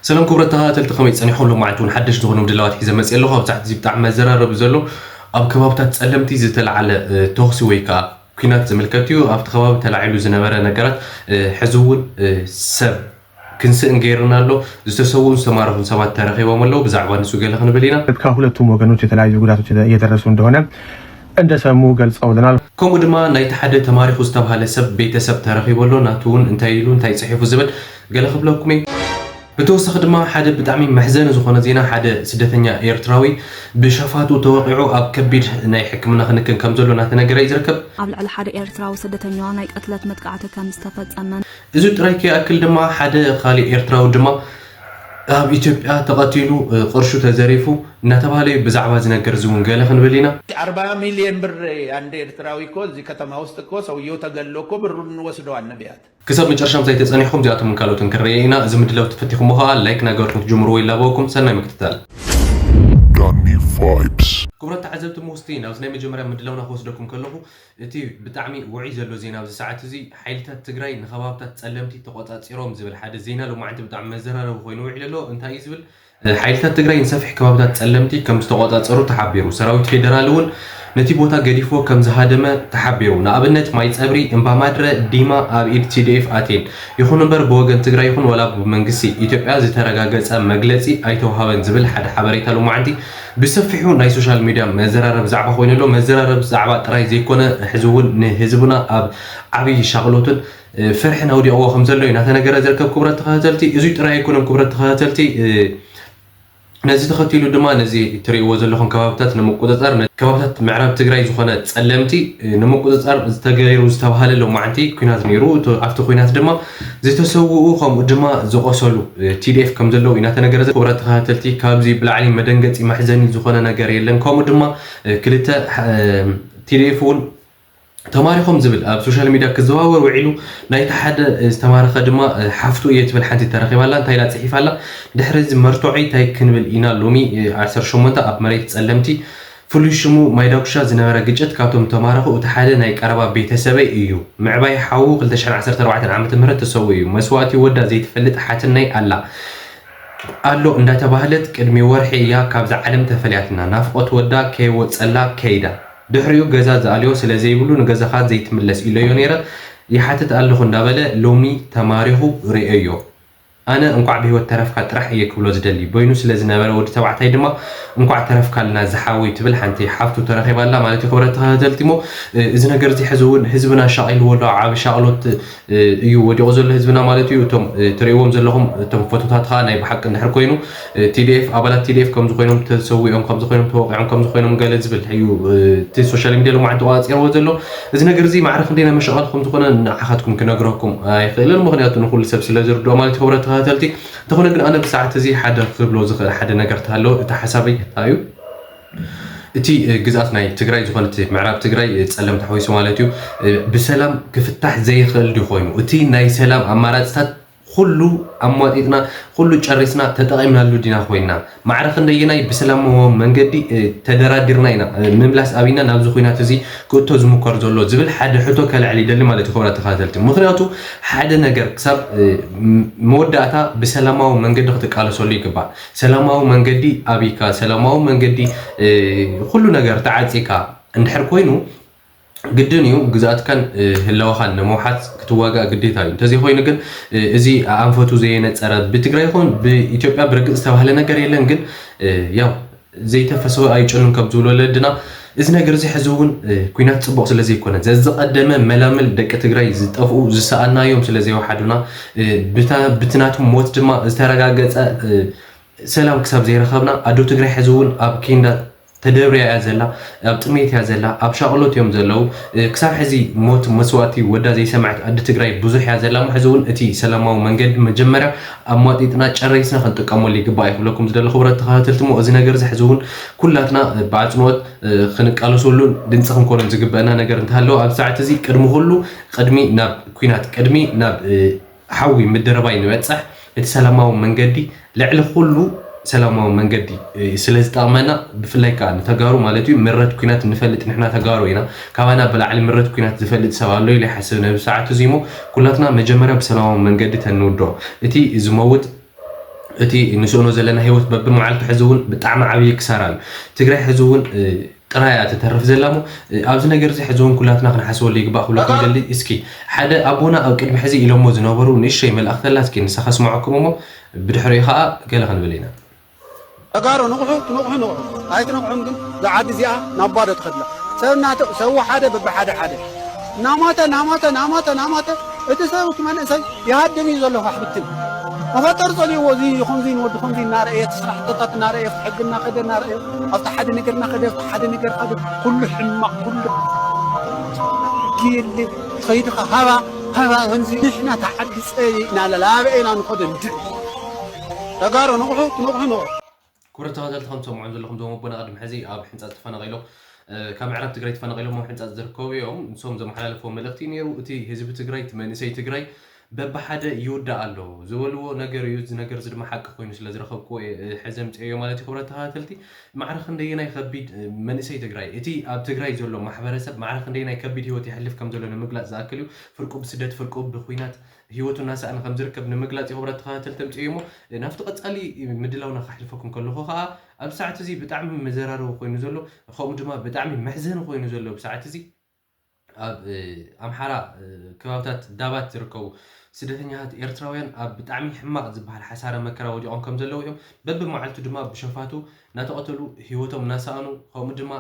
سلام كبرت تلت خميس أنا حول معتون حدش دهون بدلوات حزة مسألة خا بتاعت زي بتاع مزرعة ربزلو أب كبابتات تسلمتي زتل على توخسي ويكا كينات زملكتيو أب تخباب تلعيلو زنبرة نقرات حزون سب كنسن غيرنا له زتسوون سمارهم سبات تاريخي وملو بزعبان سوق له خن بلينا كهولتهم وجنوت تلاعب قدرات يدرسون دهونه عند سمو قلص أودنا كم دما نايت حد تماريخ استبها لسب بيت سب تاريخي ولو ناتون انتايلون تاي صحيفو زبل قال خبلكم بتوسخ دما حدا بتعمي محزن زخونه زينا حدا سدتنيا ايرتراوي بشفاتو توقعوا اب كبير ناي حكمنا خنكن كم زلو ناتنغرا يزركب على حدا ايرتراوي سدتنيا ناي قتلت متقعته كم استفصمن اذا ترايكي اكل دما حدا خالي ايرتراو دما اب ايثيوبيا تقاتلوا قرشو تزريفو نتبالي بزعبا زنجر زون قال خن بلينا 40 مليون بر عند ايرتراوي كو زي كتما وسط كو سويو تغلو كو برون وسدوا النبيات كسب مجرشام زي تصنيحهم زياتهم من كالوتن كرينا زمد لو تفتحوا مها لايك ناغوركم تجمروا ولا بوكم سنه مكتتال داني فايبس كبرت عزبت موستين او زني مجمرا مدلونا خوسدكم كلكم اتي بتعمي وعي زلو زينا بز ساعات زي حيلتات تግራይ نخبابتات تصلمتي تقوصاصيروم زبل حدا زينا لو ما عند بتعم مزرره خوينو وعللو انتي زبل حيلتات تግራይ نسفح كبابتات تصلمتي كم تقوصاصرو تحبيرو سراويت فيدرالون نتي بوتا غديفو كم زهادمه تحبيرو نابنت ماي صبري امبا مادره ديما اب اي تي دي اف اتين يخون نمبر بوغن تግራይ يخون ولا بمنغسي ايثيوبيا زترغاغص مغلصي ايتوهابن زبل حدا حبريتا لو معندي بسفحو ناي سوشال ميديا مزرارب زعبا خوينلو مزرارب زعبا طراي زيكونه حزون نهزبنا اب عبي شغلوتن فرحنا ودي او خمزلو ينا تنغرا زركب كبرت تخاتلتي ازي طراي يكون كبرت تخاتلتي نزي تخاتيلو دما نزي تريو زلخون كبابتات نمقودصار كبابتات معرب تግራይ زخونه تصلمتي نمقودصار زتغيرو زتبهاللو معنتي كينات نيرو افت كينات دما زيتسوو خم دما زقوسلو تي دي اف كمزلو ينا تنغرا كبرت تخاتلتي كابزي بلعلي مدنغصي محزني زخونه نغير يلن كوم دما كلته تي دي افون تماريخهم زبل اب سوشال ميديا كزواور وعيلو نايت حدا استمارخ دما حفتو يتبل حنتي ترخيبالا انتي لا صحيفالا دحرز مرتوعي تاي كنبل اينا لومي 18 اب مريت تصلمتي فلوشمو مايداكشا زنبره ግጭት ካብቶም ተማረኹ እቲ ሓደ ናይ ቀረባ ቤተሰበይ እዩ ምዕባይ ሓው 2014 ዓመተ ምህረት ተሰው እዩ መስዋዕቲ ወዳ ዘይትፈልጥ ሓትናይ ኣላ አሎ እንዳተባህለት ቅድሚ ወርሒ ያ ካብዛ ዓለም ተፈልያትና ናፍቆት ወዳ ከይወፀላ ከይዳ ድሕሪኡ ገዛ ዛልዮ ስለዚህ ይብሉ ንገዛኻት ዘይትምለስ ኢለዮ ነይረ ይሓትት ኣለኹ እንዳበለ ሎሚ ተማሪኹ ርእዮ አነ እንኳዕ በህይወት ተረፍካ ጥራሕ እየክብሎ ዝደሊ በይኑ ስለዝነበረ ወዲ ተባዕታይ ድማ እንኳዕ ተረፍካልና ዝሓዊ ትብል ሓንቲ ሓፍቱ ተረኺባላ ማለት ክብረት ተኸተልቲሞ እዚ ነገር እዚ ሕዝውን ህዝብና ሻቂል ወላ ዓብ ሻቅሎት እዩ ወዲቑ ዘሎ ህዝብና ማለት እዩ እቶም ትሪእዎም ዘለኹም እቶም ፎቶታት ኻ ናይ ብሓቂ እንድሕር ኮይኑ ቲዲኤፍ ኣባላት ቲዲኤፍ ከም ዝኾይኖም ተሰዊኦም ከም ዝኾይኖም ተወቂዖም ከም ዝኾይኖም ገለ ዝብል እዩ እቲ ሶሻል ሚድያ ሎማዓንቲ ተዋፂርዎ ዘሎ እዚ ነገር እዚ ማዕረፍ እንደና መሸቀል ከም ዝኾነ ንዓኻትኩም ክነግረኩም ኣይኽእልን ምክንያቱ ንኩሉ ሰብ ስለዝርድኦ ማለት ክብረት ተኸተልቲ تخون ግን أنا بساعة زي حدا قبله زخ حدا نقرت هلو تحسابي أيو إتي جزء ناي تجري زخانة معرب تجري تسلم تحوي سوالتيو بسلام كفتح زي خلدي خويم إتي ناي سلام أمارات ستات كله أمواتنا كله جرسنا تتقيمنا لودينا خوينا معرخ ندينا بسلام منجدي تدراديرنا هنا مملاس أبينا نبزو خوينا تزي كنتو زمكر زلو زبل حدا حتو كالعلي دل مالتي خبرة تخاذلت مخرياتو حدا نجر كسب مودعتا بسلامه منجدي خدك على سولي كبا سلامه منجدي أبيكا سلامه منجدي كله نجر تعزيكا نحر كوينو قدنيو جزات كان هلوخان نموحات كتواجا قديتايو تزي خوين جن إزي أنفتو زي نتصرف بتجري خون بإثيوبيا برق استوى نجار يلن جن ياو زي تفسوا أي شلون كبزولو لدنا إذن جرزي حزون كوينات صباح سلزي كنا زز قدم ملامل دك تجري زت أفو زسألنا يوم سلزي واحدنا بتناتهم موت جما استرجع سلام كسب زي رخبنا أدو تجري حزون أبكينا تدبري يازلا ابطميت يازلا ابشاقلوت يوم زلو كساب حزي موت مسواتي ودا زي سمعت اد تግራይ ብዙሕ ያዘላ محزون اتي سلاماو መንገድ መጀመሪያ አሟጢጥና ጨረይስና ክንጥቀመሉ ይግባእ ይብለኩም ዝደለ خبرت ተኸታተልትሞ እዚ ነገር ዝሕዝውን ኩላትና ባጽኖት ክንቃለሰሉ ድንጽ ክንኮን ዝግበአና ነገር እንታለው ኣብ ሰዓት እዚ ቅድሚ ሁሉ ቅድሚ ናብ ኩናት ቅድሚ ናብ ሓዊ ምድረባይ ንበጽሕ እቲ ሰላማው መንገዲ ልዕሊ ሁሉ سلامو منجدي سلز طعمنا بفلايك عن تجارو مالتي مرت كينات نفلت نحنا تجارو هنا كمان بالعلم مرت كينات تفلت سوالو اللي حسنا بساعة زيمو كلاتنا مجمرة بسلامو منجدي تنودو إتي زموت እቲ ንስኦኖ ዘለና ህይወት በብመዓልቱ ሕዝውን ብጣዕሚ ዓብይ ክሳራ እዩ ትግራይ ሕዝውን ጥራያ ተተርፍ ዘላሞ ኣብዚ ነገር እዚ ሕዝውን ኩላትና ክንሓስበሉ ይግባእ ኩላኩም ደሊ እስኪ ሓደ ኣቦና ኣብ ቅድሚ ሕዚ ኢሎሞ ዝነበሩ ንእሽተይ መልእኽተላ እስኪ ንስኻ ስማዓኩም እሞ ብድሕሪኡ ከዓ ገለ ክንብል ኢና ተጋሩ ንቑሑ ኣይትንቑሑን ግን ዝዓዲ እዚኣ ናብ ባዶ ትኸድላ ሰብ ሓደ በብሓደ ሓደ ናማተ እቲ ሰብ መንእሰይ ይሃድም እዩ ዘለኹ ኣሕብትን መፈጠር ፀልይዎ እዚ ከምዚ ንወዲ ከምዚ እናርአየ ስራሕትታት እናርአየ ሕግና ከደ እናርአየ ኣብቲ ሓደ ነገርና ከደ ሓደ ነገር ከደ ኩሉ ሕማቕ ኩሉ ጊል ከይድኻ ሃባ ከምዚ ንሕና ተዓዲ ፀይእና ላበአና ንኸደ ንድዕ ተጋሩ ንቑሑ ክብሪ ተኸተልቲ ከም ትሰምዑን ዘለኹም ዞም ኣቦና ቅድሚ ሕዚ ኣብ ሕንፃፅ ተፈናቒሎም ካብ ምዕራብ ትግራይ ተፈናቒሎም ኣብ ሕንፃፅ ዝርከቡ እዮም ንሶም ዘመሓላለፎም መልእኽቲ ነይሩ እቲ ህዝቢ ትግራይ እቲ መንእሰይ ትግራይ በብሓደ ይውዳእ ኣሎ ዝበልዎ ነገር እዩ እዚ ነገር እዚ ድማ ሓቂ ኮይኑ ስለ ዝረኸብክዎ ሕዚ ምፅዮ ማለት እዩ ክብረት ተኸታተልቲ ማዕረ ክንደየናይ ከቢድ መንእሰይ ትግራይ እቲ ኣብ ትግራይ ዘሎ ማሕበረሰብ ማዕረ ክንደየናይ ከቢድ ሂወት ይሕልፍ ከም ዘሎ ንምግላፅ ዝኣክል እዩ ፍርቁ ብስደት ፍርቁ ብኩናት ሂወቱ እናሳእነ ከም ዝርከብ ንምግላፅ ክብረት ተኸታተልቲ ምፅዮ እሞ ናብቲ ቀፃሊ ምድላውና ካሕልፈኩም ከለኹ ከዓ ኣብ ሰዓት እዚ ብጣዕሚ መዘራረቡ ኮይኑ ዘሎ ከምኡ ድማ ብጣዕሚ መሕዘኒ ኮይኑ ዘሎ ብሰዓት እዚ ኣብ ኣምሓራ ከባብታት ዳባት ዝርከቡ ስደተኛታት ኤርትራውያን ኣብ ብጣዕሚ ሕማቕ ዝበሃል ሓሳረ መከራ ወዲቖም ከም ዘለዉ እዮም በብመዓልቱ ድማ ብሸፋቱ እናተቐተሉ ሂወቶም እናሳእኑ ከምኡ ድማ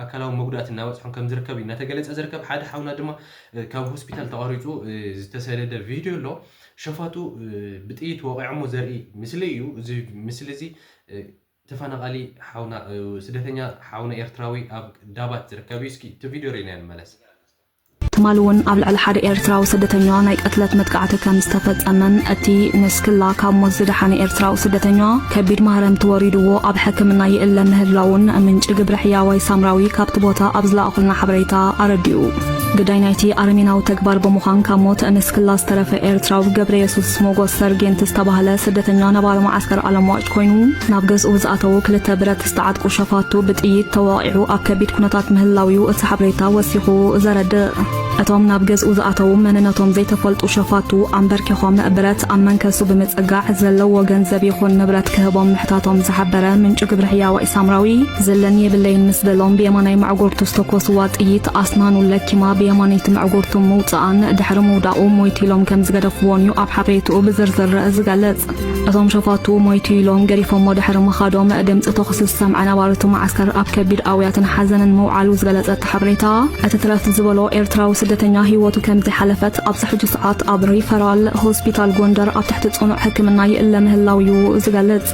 ኣካላዊ መጉዳእቲ እናበፅሖም ከም ዝርከብ እዩ እናተገለፀ ዝርከብ ሓደ ሓውና ድማ ካብ ሆስፒታል ተቐሪፁ ዝተሰደደ ቪድዮ ኣሎ ሸፋቱ ብጥይት ወቂዖሞ ዘርኢ ምስሊ እዩ እዚ ምስሊ እዚ ተፈናቃሊ ሓውና ስደተኛ ሓውና ኤርትራዊ ኣብ ዳባት ዝርከብ እዩ እስኪ እቲ ቪድዮ ሪኢና ንመለስ ትማል እውን ኣብ ልዕሊ ሓደ ኤርትራዊ ስደተኛ ናይ ቀትለት መጥቃዕቲ ከም ዝተፈፀመን እቲ ንስክላ ካብ ሞት ዝደሓነ ኤርትራዊ ስደተኛ ከቢድ ማህረም ተወሪድዎ ኣብ ሕክምና ይእለ ምህላውን ምንጭ ግብረ ሕያዋይ ሳምራዊ ካብቲ ቦታ ኣብ ዝለኣኹልና ሓበሬታ ኣረዲኡ ግዳይ ናይቲ ኣርሜናዊ ተግባር ብምዃን ካብ ሞት ንስክላ ዝተረፈ ኤርትራዊ ገብረ የሱስ ሞጎስ ሰርጌንት ዝተባህለ ስደተኛ ነባሪ ማዓስከር ኣለምዋጭ ኮይኑ ናብ ገዝኡ ዝኣተዉ ክልተ ብረት ዝተዓጥቁ ሸፋቱ ብጥይት ተዋቂዑ ኣብ ከቢድ ኩነታት ምህላዊኡ እቲ ሓበሬታ ወሲኹ ዘረድእ እቶም ናብ ገዝኡ ዝኣተዉ መንነቶም ዘይተፈልጡ ሸፋቱ ኣንበርኪኾም ብረት ኣብ መንከሱ ብምፅጋዕ ዘለዎ ገንዘብ ይኹን ንብረት ክህቦም ምሕታቶም ዝሓበረ ምንጭ ግብረ ሕያዋይ ሳምራዊ ዘለኒ የብለይን ምስ በሎም ብየማናይ ማዕጎርቱ ዝተኮስዋ ጥይት ኣስናኑ ለኪማ ብየማነይቲ ማዕጎርቱ ምውፅኣን ድሕሪ ምውዳኡ ሞይቱ ኢሎም ከም ዝገደፍዎን እዩ ኣብ ሓበሬትኡ ብዝርዝር ዝገልጽ እቶም ሸፋቱ ሞይቱ ኢሎም ገሪፎሞ ድሕሪ ምኻዶም ድምፂ ተኹሲ ዝሰምዐ ነባሪቱ ማዓስከር ኣብ ከቢድ ኣውያትን ሓዘንን ምውዓሉ ዝገለጸት ሓበሬታ እቲ ትረፍ ዝበሎ ኤርትራዊ ስደተኛ ሂወቱ ከም ዝሓለፈት ኣብ ሕጂ ሰዓት ኣብ ሪፈራል ሆስፒታል ጎንደር ኣብ ትሕቲ ጽኑዕ ሕክምና ይእለ ምህላው እዩ ዝገልጽ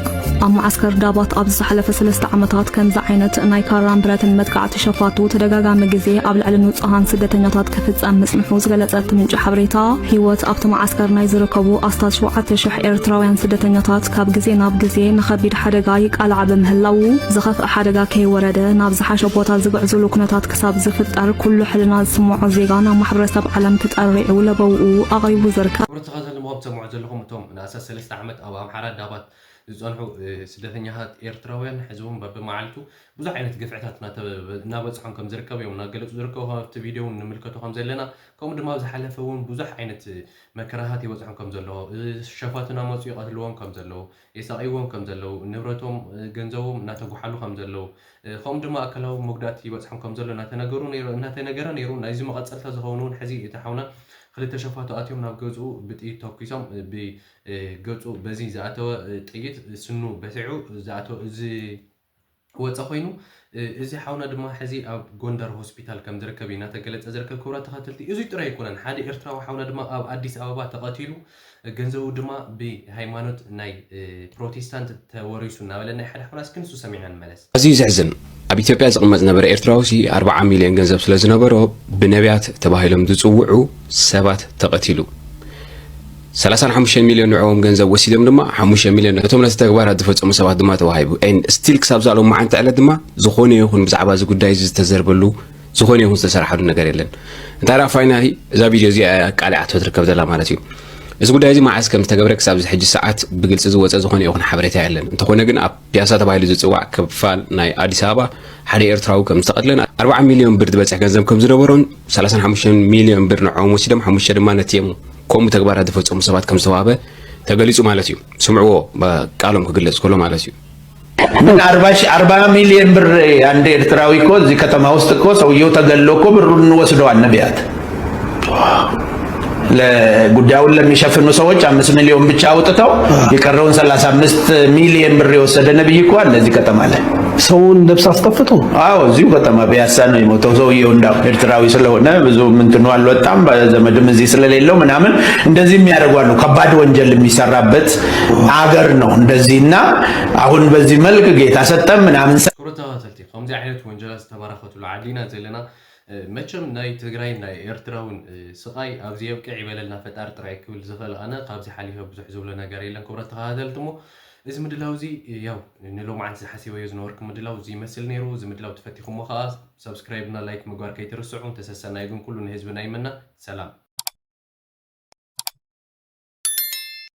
ኣብ ማዓስከር ዳባት ኣብ ዝሓለፈ 3 ዓመታት ከምዚ ዓይነት ናይ ካራን ብረትን መጥቃዕቲ ሸፋቱ ተደጋጋሚ ግዜ ኣብ ልዕሊ ንጹሃን ስደተኛታት ክፍጸም ምጽንሑ ዝገለጸት ምንጭ ሓበሬታ ሂወት ኣብቲ ማዓስከር ናይ ዝርከቡ ኣስታት 7,000 ኤርትራውያን ስደተኛታት ካብ ግዜ ናብ ግዜ ንኸቢድ ሓደጋ ይቃልዓ ብምህላው ዝኸፍእ ሓደጋ ከይወረደ ናብ ዝሓሸ ቦታ ዝግዕዝሉ ኩነታት ክሳብ ዝፍጠር ኩሉ ሕልና ዝስምዖ ዜጋ ናብ ማሕበረሰብ ዓለም ተጠሪዑ ለበውኡ ኣቕሪቡ ዝርከብ ብርትኸተል ምቕብ ሰምዑ ዘለኹም እቶም ንኣሳስ 3 ዓመት ኣብ ኣምሓራ ዳባት ዝፀንሑ ስደተኛታት ኤርትራውያን ሕዝቦም በብመዓልቱ ብዙሕ ዓይነት ግፍዕታት እናበፅሖም ከም ዝርከብ እዮም እናገለፁ ዝርከቡ ኣብቲ ቪድዮ ንምልከቶ ከም ዘለና ከምኡ ድማ ዝሓለፈ እውን ብዙሕ ዓይነት መከራታት ይበፅሖም ከም ዘለዎ ሸፋትና መፁ ይቀትልዎም ከም ዘለዎ የሳቂዎም ከም ዘለዎ ንብረቶም ገንዘቦም እናተጓሓሉ ከም ዘለዎ ከምኡ ድማ ኣካላዊ መጉዳእቲ ይበፅሖም ከም ዘሎ እናተነገረ ነይሩ ናይዚ መቐፀልታ ዝኸውን እውን ሕዚ እቲ ሓውና ክልተ ሸፋቱ ኣትዮም ናብ ገዝኡ ብጥይት ተኪሶም ብገፁ በዚ ዝኣተወ ጥይት ስኑ በሲዑ ዝኣተወ እዚ ወፀ ኮይኑ እዚ ሓውና ድማ ሕዚ ኣብ ጎንደር ሆስፒታል ከም ዝርከብ እናተገለፀ ዝርከብ ክብራት ተኸተልቲ እዚ ጥራይ ኣይኮነን ሓደ ኤርትራዊ ሓውና ድማ ኣብ ኣዲስ ኣበባ ተቐቲሉ ገንዘቡ ድማ ብሃይማኖት ናይ ፕሮቴስታንት ተወሪሱ እናበለ ናይ ሓደ ሓውና እስኪ ንሱ ሰሚዕና ንመለስ ኣዝዩ ዘሕዝን ኣብ ኢትዮጵያ ዝቕመጥ ነበረ ኤርትራዊ 40 ሚልዮን ገንዘብ ስለ ዝነበሮ ብነቢያት ተባሂሎም ዝፅውዑ ሰባት ተቐቲሉ 35 ሚልዮን ንዕኦም ገንዘብ ወሲዶም ድማ 5 ሚልዮን እቶም ነቲ ተግባራት ዝፈፀሙ ሰባት ድማ ተዋሂቡ ስቲል ክሳብ ዛሎም መዓልቲ ዕለት ድማ ዝኾነ ይኹን ብዛዕባ እዚ ጉዳይ ዝተዘርበሉ ዝኾነ ይኹን ዝተሰርሓሉ ነገር የለን እንታይ ፋይናሊ እዛ ቪድዮ እዚኣ ቃልዓቶ ትርከብ ዘላ ማለት እዩ እዚ ጉዳይ እዚ ማዓስ ከም ዝተገብረ ክሳብ እዚ ሕጂ ሰዓት ብግልፂ ዝወፀ ዝኾነ ይኹን ሓበሬታ የለን እንተኾነ ግን ኣብ ፒያሳ ተባሂሉ ዝፅዋዕ ክፋል ናይ ኣዲስ ኣበባ ሓደ ኤርትራዊ ከም ዝተቐትለን 40 ሚልዮን ብር ዝበፅሕ ገንዘብ ከም ዝነበሮን 35 ሚልዮን ብር ንዕኦም ወሲዶም 5 ድማ ነትዮም ከምኡ ተግባራት ዝፈፀሙ ሰባት ከም ዝተዋህበ ተገሊጹ ማለት እዩ ስምዕዎ በቃሎም ክግለጽ ከሎ ማለት እዩ ምን 40 ሚሊዮን ብር አንድ ኤርትራዊ እኮ እዚህ ከተማ ውስጥ እኮ ሰውየው ተገሎ እኮ ብሩን ወስደዋል ነቢያት ለጉዳዩን ለሚሸፍኑ ሰዎች 5 ሚሊዮን ብቻ አውጥተው የቀረውን 35 ሚሊዮን ብር የወሰደ ነብይ እኮ አለ እዚህ ከተማ ላይ ሰውን ነፍስ አስጠፍቶ አዎ እዚሁ ከተማ ቢያሳ ነው የሞተው ሰውየው እንዳው ኤርትራዊ ስለሆነ ብዙ ምንትኑ አልወጣም በዘመድም እዚህ ስለሌለው ምናምን እንደዚህ የሚያደርጓሉ ከባድ ወንጀል የሚሰራበት አገር ነው እንደዚህና አሁን በዚህ መልክ ጌታ ሰጠም ምናምን ኩረታዋልቲ ከምዚ ዓይነት ወንጀላት ተባረኸቱሉ ዓዲና ዘለና መቸም ናይ ትግራይ ናይ ኤርትራውን ስቃይ ኣብዚ የብቅዕ ይበለልና ፈጣሪ ጥራይ ክብል ዝኽእል ኣነ ካብዚ ሓሊፈ ብዙሕ ዝብሎ ነገር የለን ክብረት ተኸታተልትሞ እዚ ምድላው እዚ ያው ንሎማዓንቲ ዝሓሲበዮ ዝነበርኩ ምድላው እዚ ይመስል ነይሩ እዚ ምድላው ተፈቲኹሞ ከዓ ሰብስክራይብ እና ላይክ ምግባር ከይትርስዑ ተሰሰናይ ግን ኩሉ ንህዝብና ይመና ሰላም